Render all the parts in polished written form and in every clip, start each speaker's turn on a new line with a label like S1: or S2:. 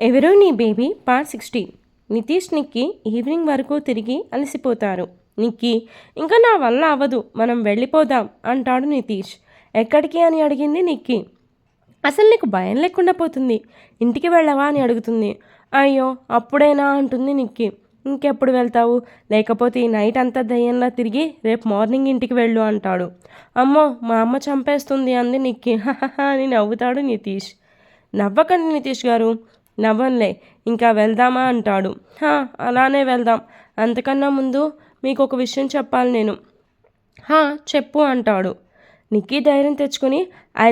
S1: ఎవరో నీ baby part 16. Nitish నిక్కి evening వరకు తిరిగి అలసిపోతారు. నిక్కి ఇంకా నా వల్ల అవ్వదు, మనం వెళ్ళిపోదాం అంటాడు నితీష్. ఎక్కడికి అని అడిగింది నిక్కి. అసలు నీకు భయం లేకుండా పోతుంది, ఇంటికి వెళ్ళవా అని అడుగుతుంది. అయ్యో అప్పుడేనా అంటుంది నిక్కి. ఇంకెప్పుడు వెళ్తావు, లేకపోతే ఈ నైట్ అంతా దయ్యంలా తిరిగి రేపు మార్నింగ్ ఇంటికి వెళ్ళు అంటాడు. అమ్మో మా అమ్మ చంపేస్తుంది అంది నిక్కి. హహహ అని నవ్వుతాడు నితీష్. నవ్వకండి నితీష్ గారు, నవ్వన్లే, ఇంకా వెళ్దామా అంటాడు. అలానే వెళ్దాం, అంతకన్నా ముందు మీకు ఒక విషయం చెప్పాలి నేను. చెప్పు అంటాడు. నిక్కీ ధైర్యం తెచ్చుకొని ఐ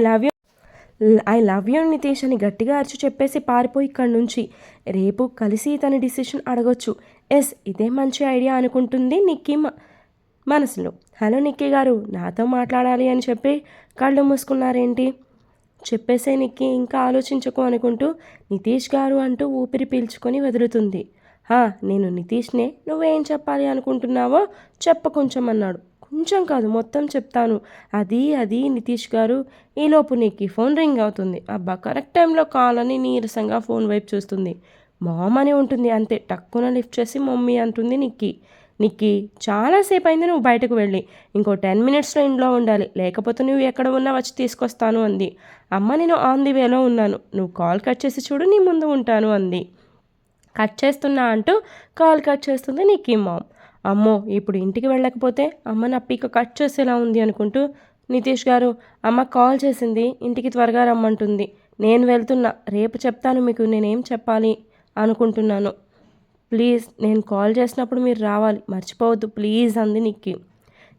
S1: లవ్ యూ నితీష్ అని గట్టిగా అరిచి చెప్పేసి పారిపోయి ఇక్కడి నుంచి. రేపు కలిసి తన డిసిషన్ అడగొచ్చు. ఎస్, ఇదే మంచి ఐడియా అనుకుంటుంది నిక్కీ మనసులో. హలో నిక్కీ గారు, నాతో మాట్లాడాలి అని చెప్పి కళ్ళు మూసుకున్నారేంటి? చెప్పేసే నిక్కి, ఇంకా ఆలోచించకు అనుకుంటూ నితీష్ గారు అంటూ ఊపిరి పీల్చుకొని వదులుతుంది. నేను నితీష్నే, నువ్వేం చెప్పాలి అనుకుంటున్నావో చెప్ప కొంచెం అన్నాడు. కొంచెం కాదు, మొత్తం చెప్తాను. అది నితీష్ గారు. ఈలోపు నిక్కి ఫోన్ రింగ్ అవుతుంది. అబ్బా, కరెక్ట్ టైంలో కాల్ అని నీరసంగా ఫోన్ వైపు చూస్తుంది. మామ్ అని ఉంటుంది అంతే. టక్కున లిఫ్ట్ చేసి మమ్మీ అంటుంది నిక్కి. నిక్కి, చాలాసేపు అయింది నువ్వు బయటకు వెళ్ళి, ఇంకో 10 మినిట్స్లో ఇంట్లో ఉండాలి, లేకపోతే నువ్వు ఎక్కడ ఉన్నా వచ్చి తీసుకొస్తాను అంది. అమ్మ నేను ఆన్ ది వేలో ఉన్నాను, నువ్వు కాల్ కట్ చేసి చూడు, నీ ముందు ఉంటాను అంది. కట్ చేస్తున్నా అంటూ కాల్ కట్ చేస్తుంది నిక్కీ మామ్. అమ్మో, ఇప్పుడు ఇంటికి వెళ్ళకపోతే అమ్మ నా పీక కట్ చేసేలా ఉంది అనుకుంటూ, నితీష్ గారు, అమ్మ కాల్ చేసింది, ఇంటికి త్వరగా రమ్మంటుంది, నేను వెళ్తున్నా, రేపు చెప్తాను మీకు నేనేం చెప్పాలి అనుకుంటున్నాను. ప్లీజ్, నేను కాల్ చేసినప్పుడు మీరు రావాలి, మర్చిపోవద్దు ప్లీజ్ అంది నిక్కీ.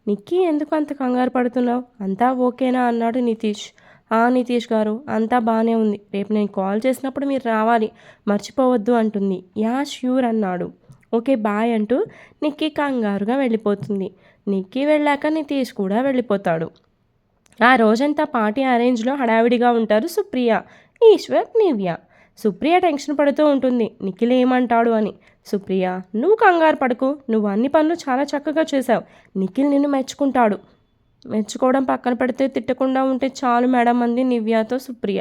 S1: నిక్కీ, ఎందుకు అంత కంగారు పడుతున్నావు, అంతా ఓకేనా అన్నాడు నితీష్. నితీష్ గారు, అంతా బాగానే ఉంది, రేపు నేను కాల్ చేసినప్పుడు మీరు రావాలి, మర్చిపోవద్దు అంటుంది. యా ష్యూర్ అన్నాడు. ఓకే బాయ్ అంటూ నిక్కీ కంగారుగా వెళ్ళిపోతుంది. నిక్కీ వెళ్ళాక నితీష్ కూడా వెళ్ళిపోతాడు. ఆ రోజంతా పార్టీ అరేంజ్లో హడావిడిగా ఉంటారు సుప్రియ, ఈశ్వర్, నివ్య. సుప్రియ టెన్షన్ పడుతూ ఉంటుంది, నిఖిల్ ఏమంటాడు అని. సుప్రియ, నువ్వు కంగారు పడకు, నువ్వు అన్ని పనులు చాలా చక్కగా చేశావు, నిఖిల్ నిన్ను మెచ్చుకుంటాడు. మెచ్చుకోవడం పక్కన పెడితే తిట్టకుండా ఉంటే చాలు మేడం అంది నివ్యతో సుప్రియ.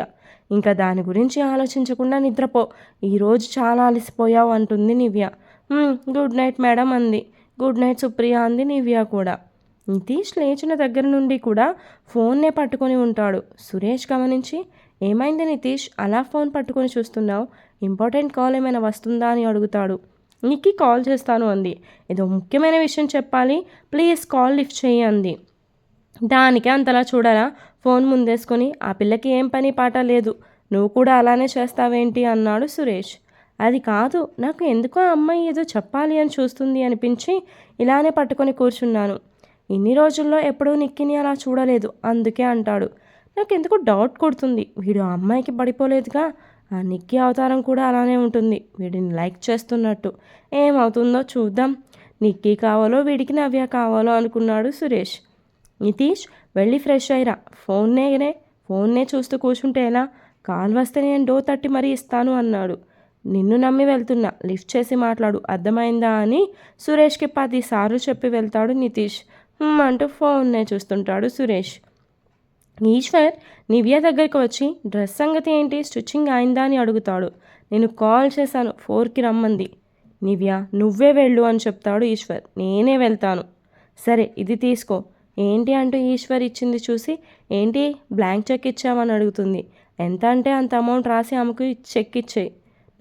S1: ఇంకా దాని గురించి ఆలోచించకుండా నిద్రపో, ఈరోజు చాలా అలసిపోయావు అంటుంది నివ్య. గుడ్ నైట్ మేడం అంది. గుడ్ నైట్ సుప్రియ అంది నివ్య కూడా. నితీష్ లేచిన దగ్గర నుండి కూడా ఫోన్నే పట్టుకొని ఉంటాడు. సురేష్ గమనించి, ఏమైంది నితీష్, అలా ఫోన్ పట్టుకొని చూస్తున్నావు, ఇంపార్టెంట్ కాల్ ఏమైనా వస్తుందా అని అడుగుతాడు. నిక్కీ కాల్ చేస్తాను అంది. ఏదో ముఖ్యమైన విషయం చెప్పాలి, ప్లీజ్ కాల్ లిఫ్ట్ చేయి అంది. దానికే అంతలా చూడరా, ఫోన్ ముందేసుకొని, ఆ పిల్లకి ఏం పని పాట లేదు, నువ్వు కూడా అలానే చేస్తావేంటి అన్నాడు సురేష్. అది కాదు, నాకు ఎందుకో అమ్మాయి ఏదో చెప్పాలి అని చూస్తుంది అనిపించి ఇలానే పట్టుకొని కూర్చున్నాను. ఇన్ని రోజుల్లో ఎప్పుడూ నిక్కిని అలా చూడలేదు, అందుకే అంటాడు. నాకెందుకు డౌట్ కొడుతుంది, వీడు ఆ అమ్మాయికి పడిపోలేదుగా, ఆ నిక్కీ అవతారం కూడా అలానే ఉంటుంది, వీడిని లైక్ చేస్తున్నట్టు. ఏమవుతుందో చూద్దాం. నిక్కీ కావాలో వీడికి నవ్య కావాలో అనుకున్నాడు సురేష్. నితీష్, వెళ్ళి ఫ్రెష్ అయ్యిరా, ఫోన్నే చూస్తూ కూర్చుంటే ఎలా, కాల్ వస్తే నేను డోర్ తట్టి మరీ ఇస్తాను అన్నాడు. నిన్ను నమ్మి వెళ్తున్నా, లిఫ్ట్ చేసి మాట్లాడు, అర్థమైందా అని సురేష్కి 10 సార్లు చెప్పి వెళ్తాడు నితీష్. అంటూ ఫోన్నే చూస్తుంటాడు సురేష్. ఈశ్వర్ నివ్య దగ్గరికి వచ్చి, డ్రెస్ సంగతి ఏంటి, స్టిచ్చింగ్ అయిందా అని అడుగుతాడు. నేను కాల్ చేశాను, 4కి రమ్మంది. నివ్య, నువ్వే వెళ్ళు అని చెప్తాడు ఈశ్వర్. నేనే వెళ్తాను. సరే ఇది తీసుకో. ఏంటి అంటూ ఈశ్వర్ ఇచ్చింది చూసి, ఏంటి బ్లాంక్ చెక్ ఇచ్చావని అడుగుతుంది. ఎంత అంటే అంత అమౌంట్ రాసి ఆమెకు చెక్ ఇచ్చేయి.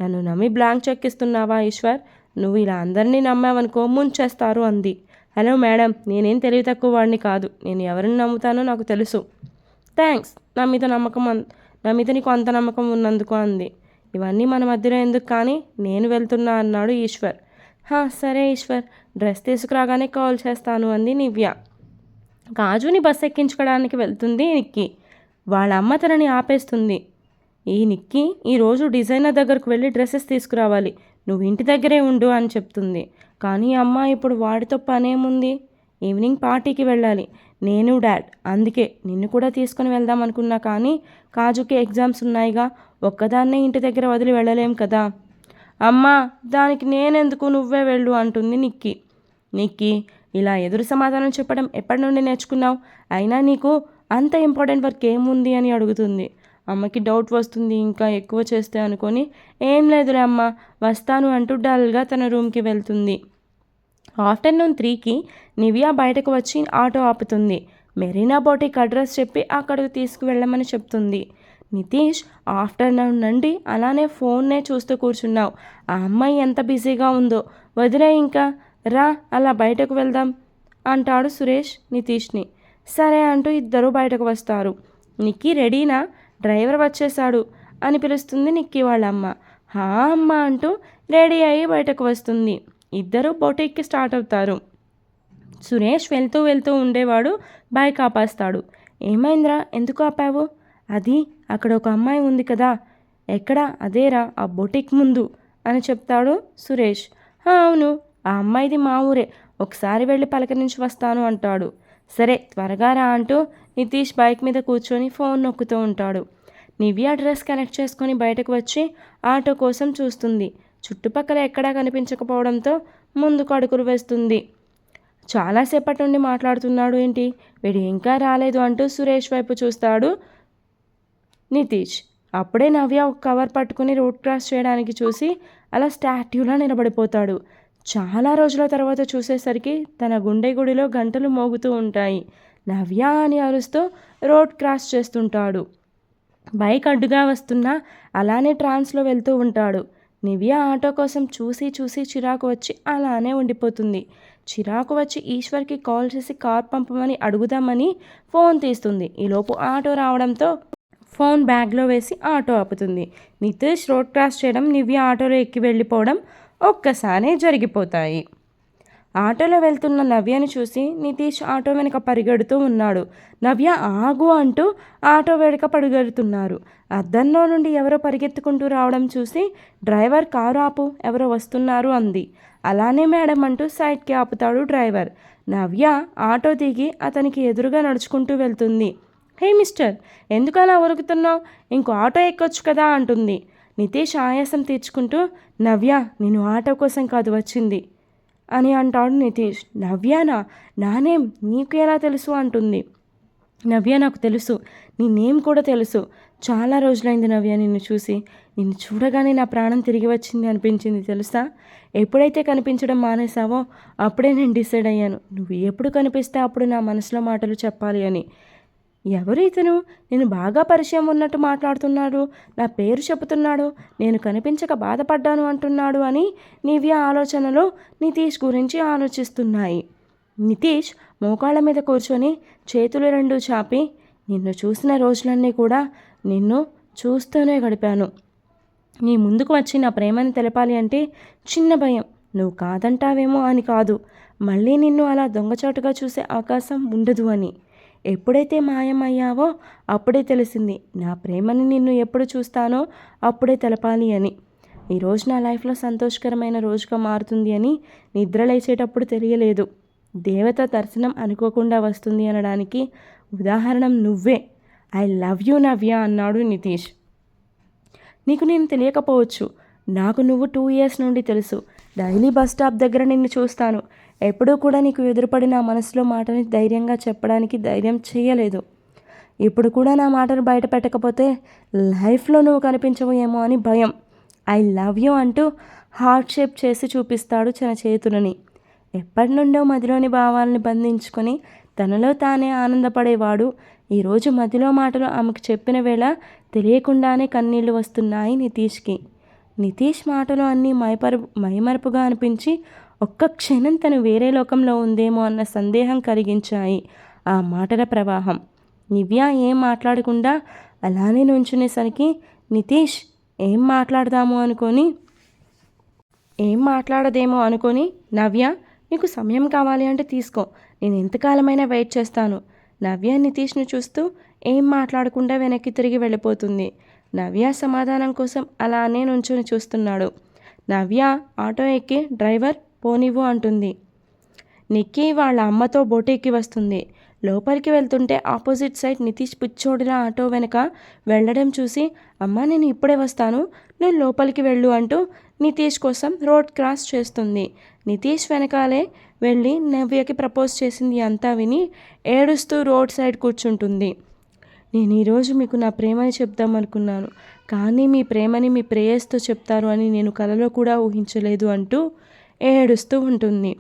S1: నన్ను నమ్మి బ్లాంక్ చెక్ ఇస్తున్నావా ఈశ్వర్, నువ్వు ఇలా అందరినీ నమ్మావనుకో ముంచేస్తారు అంది. హలో మేడం, నేనేం తెలివి తక్కువ వాడిని కాదు, నేను ఎవరిని నమ్ముతానో నాకు తెలుసు. థ్యాంక్స్, నా మీద నీకు అంత నమ్మకం ఉన్నందుకు అంది. ఇవన్నీ మన మధ్యలో ఎందుకు కానీ, నేను వెళ్తున్నా అన్నాడు ఈశ్వర్. సరే ఈశ్వర్, డ్రెస్ తీసుకురాగానే కాల్ చేస్తాను అంది నివ్య. కాజుని బస్ ఎక్కించుకోవడానికి వెళ్తుంది నిక్కీ. వాళ్ళ అమ్మ తనని ఆపేస్తుంది. ఈ నిక్కీ, ఈరోజు డిజైనర్ దగ్గరకు వెళ్ళి డ్రెస్సెస్ తీసుకురావాలి, నువ్వు ఇంటి దగ్గరే ఉండు అని చెప్తుంది. కానీ అమ్మ, ఇప్పుడు వాడితో పనేముంది, ఈవినింగ్ పార్టీకి వెళ్ళాలి, నేను డాడ్, అందుకే నిన్ను కూడా తీసుకొని వెళ్దాం అనుకున్నా, కానీ కాజుకి ఎగ్జామ్స్ ఉన్నాయిగా, ఒక్కదాన్నే ఇంటి దగ్గర వదిలి వెళ్ళలేం కదా. అమ్మా, దానికి నేనెందుకు, నువ్వే వెళ్ళు అంటుంది నిక్కీ. నిక్కీ, ఇలా ఎదురు సమాధానం చెప్పడం ఎప్పటి నుండి నేర్చుకున్నావు, అయినా నీకు అంత ఇంపార్టెంట్ వర్క్ ఏముంది అని అడుగుతుంది. అమ్మకి డౌట్ వస్తుంది ఇంకా ఎక్కువ చేస్తే అనుకొని, ఏం లేదులే అమ్మ వస్తాను అంటూ డల్గా తన రూమ్కి వెళ్తుంది. ఆఫ్టర్నూన్ 3కి నివియా బయటకు వచ్చి ఆటో ఆపుతుంది. మెరీనా బోటిక్ అడ్రస్ చెప్పి అక్కడికి తీసుకువెళ్ళమని చెప్తుంది. నితీష్, ఆఫ్టర్నూన్ నుండి అలానే ఫోన్నే చూస్తూ కూర్చున్నావు. ఆ అమ్మాయి ఎంత బిజీగా ఉందో, వదిలే ఇంకా, రా అలా బయటకు వెళ్దాం అంటాడు సురేష్ నితీష్ని. సరే అంటూ ఇద్దరూ బయటకు వస్తారు. నిక్కీ రెడీనా, డ్రైవర్ వచ్చేశాడు అని పిలుస్తుంది నిక్కీ వాళ్ళ అమ్మ. హా అమ్మ అంటూ రెడీ అయ్యి బయటకు వస్తుంది. ఇద్దరూ బొటిక్కి స్టార్ట్ అవుతారు. సురేష్ వెళ్తూ వెళ్తూ ఉండేవాడు, బైక్ ఆపేస్తాడు. ఏమైందిరా, ఎందుకు ఆపావు? అది అక్కడ ఒక అమ్మాయి ఉంది కదా. ఎక్కడ? అదేరా ఆ బొటిక్ ముందు అని చెప్తాడు సురేష్. అవును, ఆ అమ్మాయిది మా ఊరే, ఒకసారి వెళ్ళి పలకరించి వస్తాను అంటాడు. సరే త్వరగా రా అంటూ నితీష్ బైక్ మీద కూర్చొని ఫోన్ నొక్కుతూ ఉంటాడు. నివ్యా డ్రెస్ కనెక్ట్ చేసుకొని బయటకు వచ్చి ఆటో కోసం చూస్తుంది. చుట్టుపక్కల ఎక్కడా కనిపించకపోవడంతో ముందుకు అడుగులు వేస్తుంది. చాలాసేపటి నుండి మాట్లాడుతున్నాడు ఏంటి, వీడు ఇంకా రాలేదు అంటూ సురేష్ వైపు చూస్తాడు నితీష్. అప్పుడే నవ్య ఒక కవర్ పట్టుకుని రోడ్ క్రాస్ చేయడానికి చూసి అలా స్టాట్యూలా నిలబడిపోతాడు. చాలా రోజుల తర్వాత చూసేసరికి తన గుండె గుడిలో గంటలు మోగుతూ ఉంటాయి. నవ్య అని అరుస్తూ రోడ్ క్రాస్ చేస్తుంటాడు. బైక్ అడ్డుగా వస్తున్నా అలానే ట్రాన్స్లో వెళ్తూ ఉంటాడు. నివ్య ఆటో కోసం చూసి చూసి చిరాకు వచ్చి అలానే ఉండిపోతుంది. చిరాకు వచ్చి ఈశ్వర్కి కాల్ చేసి కార్ పంపమని అడుగుదామని ఫోన్ తీస్తుంది. ఈలోపు ఆటో రావడంతో ఫోన్ బ్యాగ్లో వేసి ఆటో ఆపుతుంది. నితీష్ రోడ్ క్రాస్ చేయడం, నివ్య ఆటోలో ఎక్కి వెళ్ళిపోవడం ఒక్కసారే జరిగిపోతాయి. ఆటోలో వెళ్తున్న నవ్యని చూసి నితీష్ ఆటో వెనుక పరిగెడుతూ ఉన్నాడు. నవ్య ఆగు అంటూ ఆటో వెనుక పరిగెడుతున్నారు. అద్దంలో నుండి ఎవరో పరిగెత్తుకుంటూ రావడం చూసి డ్రైవర్ కారు ఆపు, ఎవరో వస్తున్నారు అంది. అలానే మేడం అంటూ సైడ్కి ఆపుతాడు డ్రైవర్. నవ్య ఆటో దిగి అతనికి ఎదురుగా నడుచుకుంటూ వెళ్తుంది. హే మిస్టర్, ఎందుకు అలా ఉరుకుతున్నావు, ఇంకో ఆటో ఎక్కొచ్చు కదా అంటుంది. నితీష్ ఆయాసం తీర్చుకుంటూ, నవ్య నేను ఆటో కోసం కాదు వచ్చింది అని అంటాడు నితీష్. నవ్యానా, నానేం నీకు ఎలా తెలుసు అంటుంది. నవ్య నాకు తెలుసు, నీ నేమ్ కూడా తెలుసు. చాలా రోజులైంది నవ్య నిన్ను చూసి. నిన్ను చూడగానే నా ప్రాణం తిరిగి వచ్చింది అనిపించింది తెలుసా. ఎప్పుడైతే కనిపించడం మానేసావో అప్పుడే నేను డిసైడ్ అయ్యాను, నువ్వు ఎప్పుడు కనిపిస్తే అప్పుడు నా మనసులో మాటలు చెప్పాలి అని. ఎవరు ఇతను, నేను బాగా పరిచయం ఉన్నట్టు మాట్లాడుతున్నాడు, నా పేరు చెబుతున్నాడు, నేను కనిపించక బాధపడ్డాను అంటున్నాడు అని నివ్య ఆలోచనలో నితీష్ గురించి ఆలోచిస్తున్నాయి. నితీష్ మోకాళ్ళ మీద కూర్చొని చేతులు రెండు చాపి, నిన్ను చూసిన రోజులన్నీ కూడా నిన్ను చూస్తూనే గడిపాను. నీ ముందుకు వచ్చి నా ప్రేమని తెలపాలి అంటే చిన్న భయం, నువ్వు కాదంటావేమో అని కాదు, మళ్ళీ నిన్ను అలా దొంగచాటుగా చూసే అవకాశం ఉండదు అని. ఎప్పుడైతే మాయమయ్యావో అప్పుడే తెలిసింది, నా ప్రేమని నిన్ను ఎప్పుడు చూస్తానో అప్పుడే తెలపాలి అని. ఈరోజు నా లైఫ్లో సంతోషకరమైన రోజుగా మారుతుంది అని నిద్రలేచేటప్పుడు తెలియలేదు. దేవత దర్శనం అనుకోకుండా వస్తుంది అనడానికి ఉదాహరణ నువ్వే. ఐ లవ్ యూ నవ్య అన్నాడు నితీష్. నీకు నేను తెలియకపోవచ్చు, నాకు నువ్వు 2 years నుండి తెలుసు. డైలీ బస్ స్టాప్ దగ్గర నిన్ను చూస్తాను. ఎప్పుడూ కూడా నీకు ఎదురుపడిన మనసులో మాటని ధైర్యంగా చెప్పడానికి ధైర్యం చేయలేదు. ఇప్పుడు కూడా నా మాటను బయట పెట్టకపోతే లైఫ్లో నువ్వు కనిపించవు ఏమో అని భయం. ఐ లవ్ యూ అంటూ హార్ట్ షేప్ చేసి చూపిస్తాడు తన చేతులని. ఎప్పటి నుండో మదిలోని భావాలని బంధించుకొని తనలో తానే ఆనందపడేవాడు ఈరోజు మదిలో మాటలు ఆమెకు చెప్పిన వేళ తెలియకుండానే కన్నీళ్లు వస్తున్నాయి నితీష్కి. నితీష్ మాటలు అన్నీ మైమరుపుగా అనిపించి ఒక్క క్షణం తను వేరే లోకంలో ఉందేమో అన్న సందేహం కలిగించాయి ఆ మాటల ప్రవాహం. నివ్య ఏం మాట్లాడకుండా అలానే నుంచునేసరికి నితీష్ ఏం మాట్లాడదేమో అనుకొని, నవ్య నీకు సమయం కావాలి అంటే తీసుకో, నేను ఎంతకాలమైనా వెయిట్ చేస్తాను. నవ్య నితీష్ను చూస్తూ ఏం మాట్లాడకుండా వెనక్కి తిరిగి వెళ్ళిపోతుంది. నవ్య సమాధానం కోసం అలానే నుంచుని చూస్తున్నాడు. నవ్య ఆటో ఎక్కి డ్రైవర్ పోనివ్వు అంటుంది. నిక్కీ వాళ్ళ అమ్మతో బోటికి వస్తుంది. లోపలికి వెళ్తుంటే ఆపోజిట్ సైడ్ నితీష్ పిచ్చోడిలా ఆటో వెనక వెళ్ళడం చూసి, అమ్మ నేను ఇప్పుడే వస్తాను, నువ్వు లోపలికి వెళ్ళు అంటూ నితీష్ కోసం రోడ్ క్రాస్ చేస్తుంది. నితీష్ వెనకాలే వెళ్ళి నవ్యకి ప్రపోజ్ చేసింది అంతా విని ఏడుస్తూ రోడ్ సైడ్ కూర్చుంటుంది. నేను ఈరోజు మీకు నా ప్రేమని చెప్దామనుకున్నాను, కానీ మీ ప్రేమని మీ ప్రేయస్తో చెప్తారు అని నేను కలలో కూడా ఊహించలేదు అంటూ ఏడుస్తూ ఉంటుంది.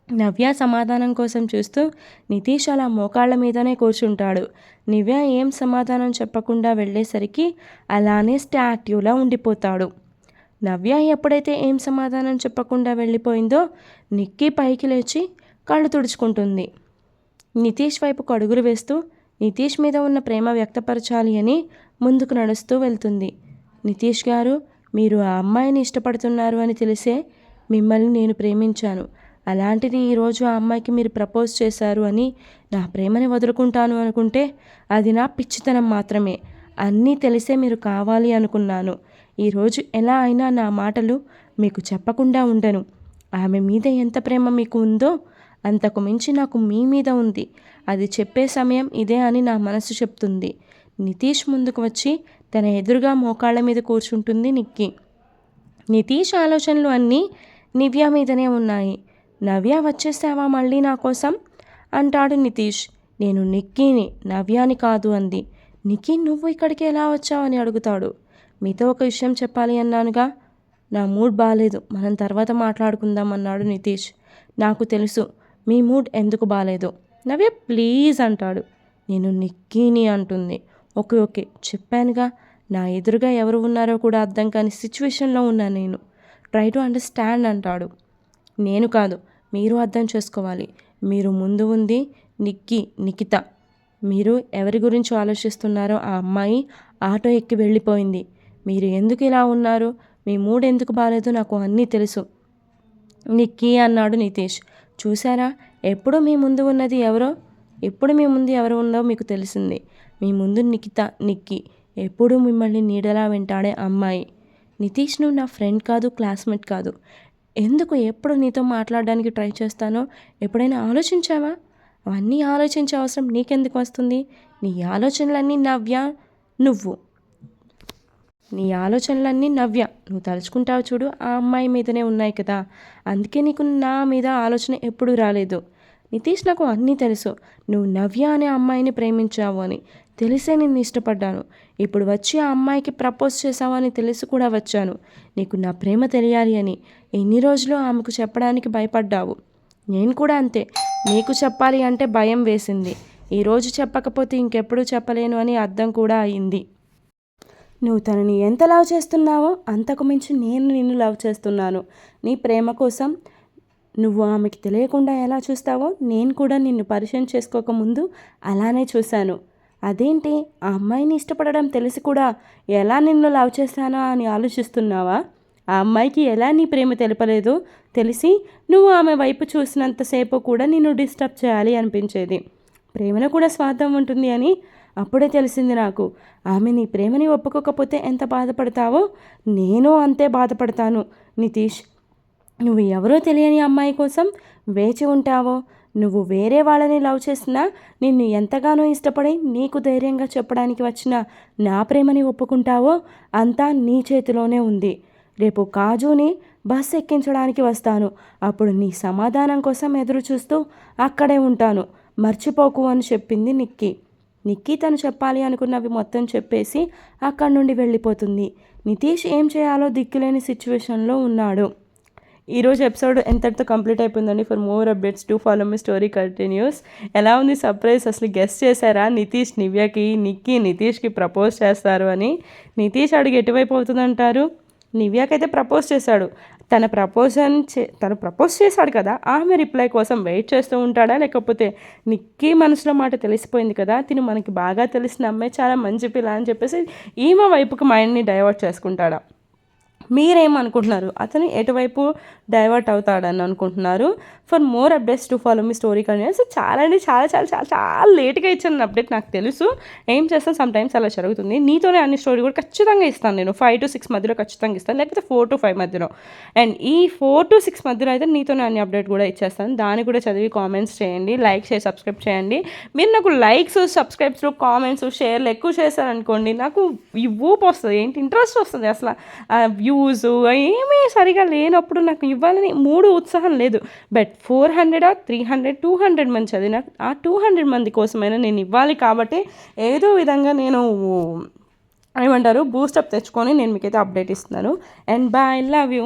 S1: నవ్య సమాధానం కోసం చూస్తూ నితీష్ అలా మోకాళ్ళ మీదనే కూర్చుంటాడు. నవ్య ఏం సమాధానం చెప్పకుండా వెళ్ళేసరికి అలానే స్టాట్యూలా ఉండిపోతాడు. నవ్య ఎప్పుడైతే ఏం సమాధానం చెప్పకుండా వెళ్ళిపోయిందో నిక్కీ పైకి లేచి కళ్ళు తుడుచుకుంటుంది. నితీష్ వైపుకు అడుగులు వేస్తూ నితీష్ మీద ఉన్న ప్రేమ వ్యక్తపరచాలి అని ముందుకు నడుస్తూ వెళ్తుంది. నితీష్ గారు, మీరు ఆ అమ్మాయిని ఇష్టపడుతున్నారు అని తెలిసే మిమ్మల్ని నేను ప్రేమించాను. అలాంటిది ఈరోజు ఆ అమ్మాయికి మీరు ప్రపోజ్ చేశారు అని నా ప్రేమని వదులుకుంటాను అనుకుంటే అది నా పిచ్చితనం మాత్రమే. అన్నీ తెలిసే మీరు కావాలి అనుకున్నాను. ఈరోజు ఎలా అయినా నా మాటలు మీకు చెప్పకుండా ఉండను. ఆమె మీద ఎంత ప్రేమ మీకు ఉందో అంతకు మించి నాకు మీ మీద ఉంది. అది చెప్పే సమయం ఇదే అని నా మనసు చెప్తుంది. నితీష్ ముందుకు వచ్చి తన ఎదురుగా మోకాళ్ళ మీద కూర్చుంటుంది నిక్కీ. నితీష్ ఆలోచనలు అన్నీ నవ్య మీదనే ఉన్నాయి. నవ్య వచ్చేసావా మళ్ళీ నా కోసం అంటాడు నితీష్. నేను నిక్కీని, నవ్యాని కాదు అంది. నిక్కీ, నువ్వు ఇక్కడికి ఎలా వచ్చావు అని అడుగుతాడు. మీతో ఒక విషయం చెప్పాలి అన్నానుగా. నా మూడ్ బాగాలేదు, మనం తర్వాత మాట్లాడుకుందాం అన్నాడు నితీష్. నాకు తెలుసు మీ మూడ్ ఎందుకు బాగాలేదు. నవ్య ప్లీజ్ అంటాడు. నేను నిక్కీని అంటుంది. ఓకే ఓకే చెప్పానుగా, నా ఎదురుగా ఎవరు ఉన్నారో కూడా అర్థం కాని సిచ్యువేషన్లో ఉన్నా నేను. ట్రై టు అండర్స్టాండ్ అంటాడు. నేను కాదు, మీరు అర్థం చేసుకోవాలి. మీరు ముందు ఉంది నిఖిత. మీరు ఎవరి గురించి ఆలోచిస్తున్నారో ఆ అమ్మాయి ఆటో ఎక్కి వెళ్ళిపోయింది. మీరు ఎందుకు ఇలా ఉన్నారు, మీ మూడ్ ఎందుకు బాగాలేదు నాకు అన్నీ తెలుసు నిక్కీ అన్నాడు నితీష్. చూసారా, ఎప్పుడు మీ ముందు ఉన్నది ఎవరో, ఎప్పుడు మీ ముందు ఎవరు ఉందో మీకు తెలిసింది. మీ ముందు నిక్కీ, ఎప్పుడు మిమ్మల్ని నీడలా వెంటాడే అమ్మాయి. నితీష్, నువ్వు నా ఫ్రెండ్ కాదు, క్లాస్మేట్ కాదు. ఎందుకు ఎప్పుడు నీతో మాట్లాడడానికి ట్రై చేస్తానో ఎప్పుడైనా ఆలోచించావా? అవన్నీ ఆలోచించే అవసరం నీకెందుకు వస్తుంది? నీ ఆలోచనలన్నీ నవ్య. నువ్వు తలుచుకుంటావు చూడు, ఆ అమ్మాయి మీదనే ఉన్నాయి కదా. అందుకే నీకు నా మీద ఆలోచన ఎప్పుడూ రాలేదు. నితీష్, నాకు అన్నీ తెలుసు. నువ్వు నవ్య అనే అమ్మాయిని ప్రేమించావు అని తెలిసే నిన్ను ఇష్టపడ్డాను. ఇప్పుడు వచ్చి ఆ అమ్మాయికి ప్రపోజ్ చేసావు అని తెలిసి కూడా వచ్చాను. నీకు నా ప్రేమ తెలియాలి అని. ఎన్ని రోజులు ఆమెకు చెప్పడానికి భయపడ్డావు. నేను కూడా అంతే. నీకు చెప్పాలి అంటే భయం వేసింది. ఈరోజు చెప్పకపోతే ఇంకెప్పుడు చెప్పలేను అని అర్థం కూడా అయింది. నువ్వు తనని ఎంత లవ్ చేస్తున్నావో అంతకు మించి నేను నిన్ను లవ్ చేస్తున్నాను. నీ ప్రేమ కోసం నువ్వు ఆమెకి తెలియకుండా ఎలా చూస్తావో నేను కూడా నిన్ను పరిచయం చేసుకోకముందు అలానే చూశాను. అదేంటి, ఆ అమ్మాయిని ఇష్టపడడం తెలిసి కూడా ఎలా నిన్ను లవ్ చేశానో అని ఆలోచిస్తున్నావా? ఆ అమ్మాయికి ఎలా నీ ప్రేమ తెలపలేదో తెలిసి నువ్వు ఆమె వైపు చూసినంతసేపు కూడా నిన్ను డిస్టర్బ్ చేయాలి అనిపించేది. ప్రేమలో కూడా స్వార్థం ఉంటుంది అని అప్పుడే తెలిసింది నాకు. ఆమె నీ ప్రేమని ఒప్పుకోకపోతే ఎంత బాధపడతావో నేను అంతే బాధపడతాను. నితీష్, నువ్వు ఎవరో తెలియని అమ్మాయి కోసం వేచి ఉంటావో, నువ్వు వేరే వాళ్ళని లవ్ చేసినా నిన్ను ఎంతగానో ఇష్టపడి నీకు ధైర్యంగా చెప్పడానికి వచ్చిన నా ప్రేమని ఒప్పుకుంటావో అంతా నీ చేతిలోనే ఉంది. రేపు కాజుని బస్ ఎక్కించడానికి వస్తాను. అప్పుడు నీ సమాధానం కోసం ఎదురు చూస్తూ అక్కడే ఉంటాను. మర్చిపోకు అని చెప్పింది నిక్కీ తను చెప్పాలి అనుకున్నవి మొత్తం చెప్పేసి అక్కడి నుండి వెళ్ళిపోతుంది. నితీష్ ఏం చేయాలో దిక్కులేని సిచ్యువేషన్లో ఉన్నాడు. ఈరోజు ఎపిసోడ్ ఎంతటితో కంప్లీట్ అయిపోయిందండి. For more updates to follow my story continuous. ఎలా ఉంది సర్ప్రైజ్? అసలు గెస్ట్ చేశారా నితీష్ నివ్యకి, నిక్కీ నితీష్కి ప్రపోజ్ చేస్తారు అని? నితీష్ అడిగి ఎటువైపు అవుతుందంటారు? నివ్యకైతే ప్రపోజ్ చేశాడు. తను ప్రపోజ్ చేశాడు కదా, ఆమె రిప్లై కోసం వెయిట్ చేస్తూ ఉంటాడా, లేకపోతే నిక్కీ మనసులో మాట తెలిసిపోయింది కదా, తిను మనకి బాగా తెలిసిన అమ్మాయి, చాలా మంచి పిల్ల అని చెప్పేసి ఈమె వైపుకి మైండ్ని డైవర్ట్ చేసుకుంటాడా? మీరేమనుకుంటున్నారు? అతను ఎటువైపు డైవర్ట్ అవుతాడని అనుకుంటున్నారు? For more updates to follow me story continuous. చాలా లేట్గా ఇచ్చాను అప్డేట్, నాకు తెలుసు. ఏం చేస్తాను, సమ్ టైమ్స్ అలా జరుగుతుంది. నీతోనే అన్ని స్టోరీ కూడా ఖచ్చితంగా ఇస్తాను నేను. 5 to 6 మధ్యలో ఖచ్చితంగా ఇస్తాను, లేకపోతే 4 to 5 మధ్యలో. అండ్ ఈ 4 to 6 మధ్యలో అయితే నీతోనే అన్ని అప్డేట్ కూడా ఇచ్చేస్తాను. దాన్ని కూడా చదివి కామెంట్స్ చేయండి, లైక్ చేసి సబ్స్క్రైబ్ చేయండి. మీరు నాకు లైక్స్, సబ్స్క్రైబ్స్, కామెంట్స్, షేర్లు ఎక్కువ చేశారనుకోండి, నాకు ఈ ఊపు వస్తుంది, ఏంటి ఇంట్రెస్ట్ వస్తుంది. అసలు వ్యూ వ్యూస్ ఏమీ సరిగా లేనప్పుడు నాకు ఇవ్వాలని మూడు ఉత్సాహం లేదు. బట్ 400 300 200 మంది చదివిన ఆ 200 మంది కోసమైనా నేను ఇవ్వాలి కాబట్టి ఏదో విధంగా నేను ఏమంటారు బూస్టప్ తెచ్చుకొని నేను మీకైతే అప్డేట్ ఇస్తున్నాను. And bye, love you.